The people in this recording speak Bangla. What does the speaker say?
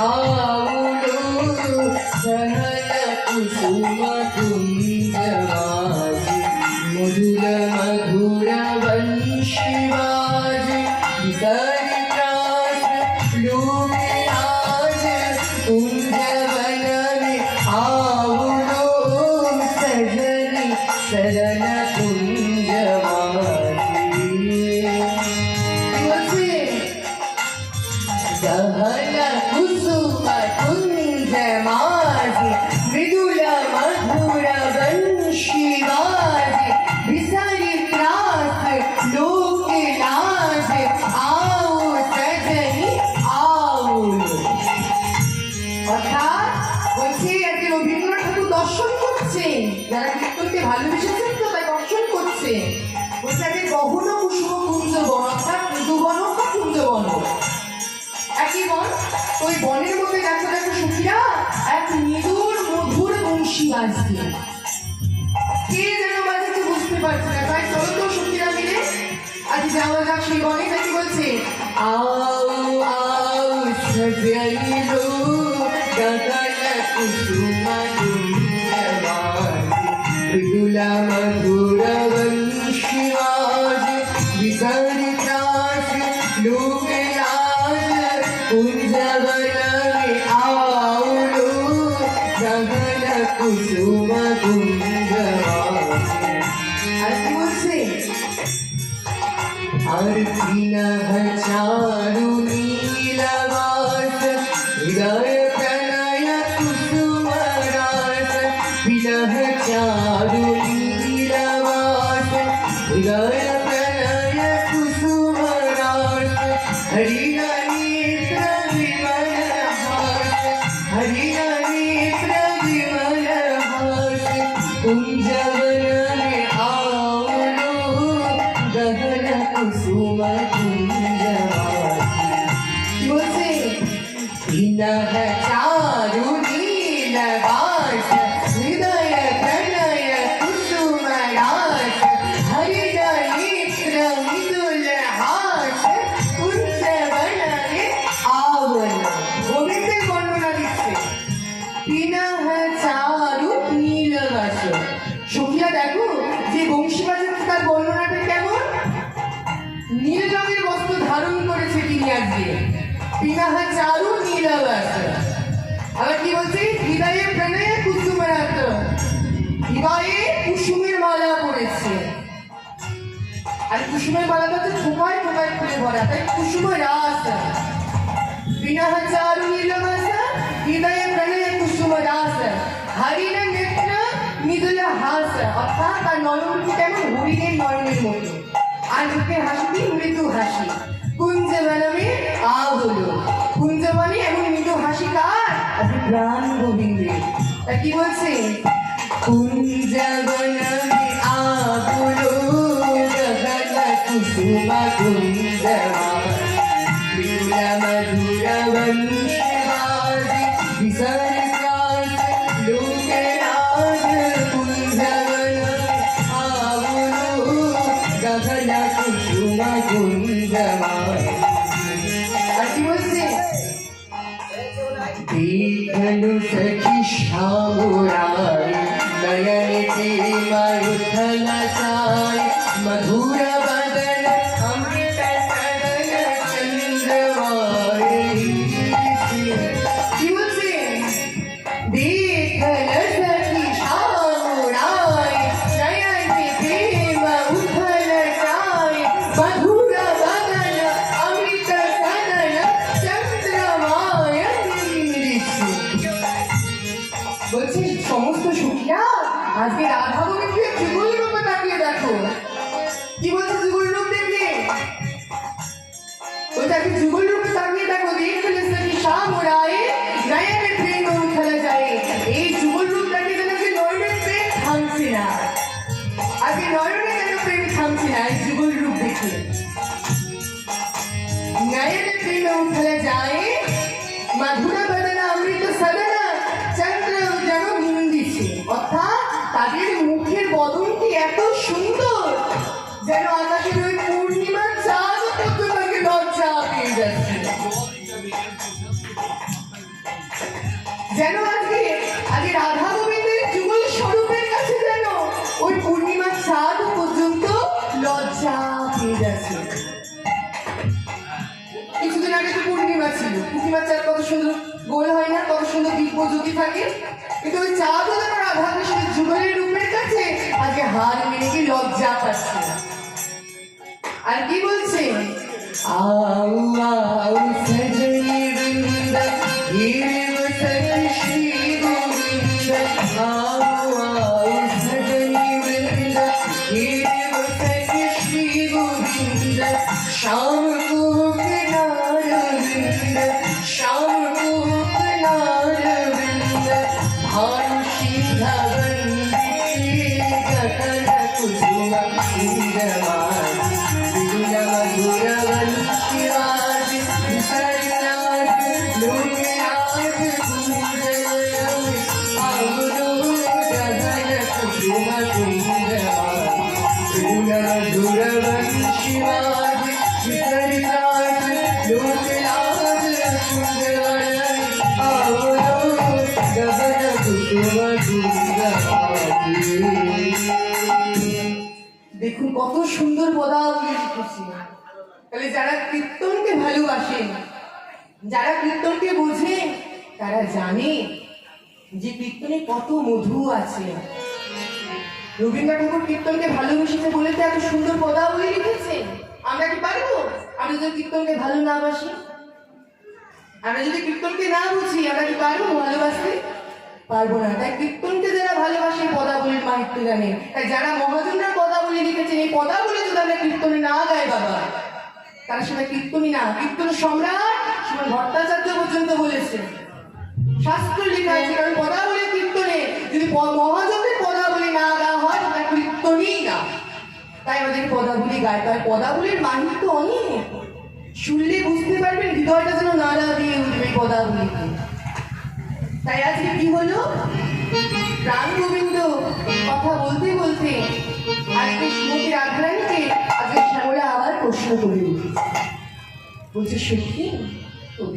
आउलो सहल कुसुम कुंजवाज मधुर मधुर वंशीवाज सरित्रास लूटे आज कुंजवन में आउलो सजनी सरन सहल कुसुम कुंजमाज मृदुल मधुर वंशीवाज विसरित्रास लोक लाज आओ सजनी आओ। অর্থাৎ বলছে আজকে রবীন্দ্রনাথ ঠাকুর দর্শন করছেন, যারা কীর্তনকে ভালোবেসেছেন তো তাই দর্শন করছেন। বলছে আজকে গহন কুসুম কুঞ্জবন অর্থাৎ মৃদুবন বা কুঞ্জবন একই বন। ওই বনের মধ্যে দেখো দেখো সখীরা এক মৃদুর মধুর বংশী বাজছে, কে যেন বাজছে বুঝতে পারছে না। তাই চলো তো সখীরা মিলে আজ যাওয়া যাক সেই বনে। নাকি বলছে আও আও সজনি লো গগন কুসুম কুঞ্জবাজ মৃদুল মধুর বংশীবাজ বিসরিत्रास लोक लाज कुंजवन में आउलो गगन कुसुम कुंजवाज। আর কি বলছে আর দিনহ চারু নীলবাস হৃদয় প্রণয় কুসুম রাস বিনহ চারু নীলবাস হৃদয় প্রণয় কুসুম রাস হরিণ নেত্র বিমল হাস হরিণ নেত্র বিমল হাস কুঞ্জवन में आउलो गगन कुसुम कुंजवाज। বলছে দিনহ চারু নীলবাস হৃদয় প্রণয় কুসুম রাস হরিণ নেত্র মৃদুল হাস কুঞ্জवन में आउलो। গোবিন্দের বর্ণনা দিচ্ছে দিনহ চারু নীলবাস। সখীরা দেখো যে বংশী বাজাচ্ছে তার বর্ণনাটা কেমন, নীল রঙের বস্ত্র ধারণ করেছে তিনি আজকে। দিনহ চারু নীলবাস। আবার কি বলছে হৃদয়ে প্রণয়ে কুসুম রাত, হৃদয়ে কুসুমের মালা পড়েছে। আর কুসুমের মালাটা তো ঠোকায় ঠোকায় খুলে ভরা, তাই কুসুম রাস। দিনহ চারু নীলবাস হৃদয়ে প্রণয়ে কুসুম রাস হরিণ নেত্র মৃদুল হাস। অর্থাৎ তার নয়নটি কেমন হরিণের নয়নের মতো, আর মুখের হাসিটি মৃদু হাসি। কুঞ্জবন में আউলো, কুঞ্জবনে এমন মৃদু হাসি কার? আজকে প্রাণ গোবিন্দের। তা কি বলছে কুঞ্জবন में আউলো গগন কুসুম কুঞ্জবাজ মৃদুল মধুর বংশীবাজ বিসরিत्रास लोक लाज कुंजवन आउलो गगन कुसुम कुंजवाज। আর কি বলছে देखलु सखी श्यामुराय नयन प्रेम उथल साय मधुर बदन अमृत सदन चंद्रवाय। কি বলছে देखल सखी श्यामुराय नयन प्रेम उथल साय मधुर बदन अमृत सदन चंद्रवाय। বলছি সমস্ত সখীরা আজকে রাধা গোবিন্দের যুগল রূপে তাকিয়ে দেখো। কি বলছে যুগল রূপ দেখলে? বলছে আজকে যুগল রূপে তাকিয়ে দেখো। দেখলে সখী শ্যামুরায় নয়নে প্রেম উথল যায়। এই যুগল রূপ তাকিয়ে যেন যে নয়নের প্রেম থামছে না, আজকে নয়নে যেন প্রেম থামছে না এই যুগল রূপ দেখে। নয়নে প্রেম উথল যায় মধুর বদন অমৃত সদন চন্দ্র যেন বিন্দিছে। অর্থাৎ তাদের মুখের বদনটি এত সুন্দর যেন আকাশের ওই পূর্ণিমার চাঁদ পর্যন্ত তাকে লজ্জা পেয়ে যাচ্ছে। যেন আজকে আজকে রাধা গোবিন্দের যুগল স্বরূপের কাছে যেন ওই পূর্ণিমার চাঁদ পর্যন্ত লজ্জা পেয়ে যাচ্ছে। কিছুদিন আগে তো পূর্ণিমা ছিল, পূর্ণিমার চাঁদ কত সুন্দর গোল হয় না, কত সুন্দর দীপ জ্যোতি থাকে, কিন্তু ওই চাঁদও যেন রাধা কৃষ্ণের যুগলের রূপের কাছে আজকে হার মেনে কি লজ্জা পাচ্ছে। আর কি বলছে, আউ আউ সজনী বৃন্দ হিরে বসন শ্রী গোবিন্দ, আউ আউ সজনী বৃন্দ হিরে বসন শ্রী গোবিন্দ, শ্যাম কো কিনার বৃন্দ, শ্যাম কো কিনার বৃন্দ, ভানু সিন্ধা বন্দিতে গগন কুসুম ইন্দ্রমান, দেখুন কত সুন্দর পদাবলী লিখেছি। তাহলে যারা কীর্তনকে ভালোবাসেন, যারা কীর্তনকে বোঝে, তারা জানে যে কীর্তনে কত মধু আছে। রবীন্দ্রনাথ ঠাকুর কীর্তনকে ভালোবেসেছে বলে তো এত সুন্দর পদাবলী লিখেছে। আমরা কি পারবো? আমরা যদি কীর্তনকে ভালো না বাসি, আমরা যদি কীর্তনকে না বুঝি, আমরা কি পারবো ভালোবাসতে? পারবো না। তাই কীর্তনকে যারা ভালোবাসে পদাবলীর মাহাত্ম্য জানে। তাই যারা মহাজনরা পদাবলী লিখেছেন, এই পদাবলী যদি আমরা কীর্তনে না গাই বাবা, তারা সবাই কীর্তনই না। কীর্তন সম্রাট শ্রীমান ভট্টাচার্য পর্যন্ত বলেছে, শাস্ত্র লেখা আছে, কারণ পদাবলী কীর্তনে যদি মহাজনের পদাবলী না গাওয়া হয়, তারা কীর্তনই না। তাই আমাদের পদাবলী গায়। তাই পদাবলীর মাহাত্ম্য অনেক, শুনলে বুঝতে পারবেন, হৃদয়টা যেন নাড়া দিয়ে উঠবে পদাবলীকে। তাই আজকে কি হলো, প্রাণ গোবিন্দ কথা বলতে বলতে আজকে শ্রীমতী রাধারানীকে আজকে শ্যামলা আবার প্রশ্ন করে উঠেছে। বলছে, সত্যি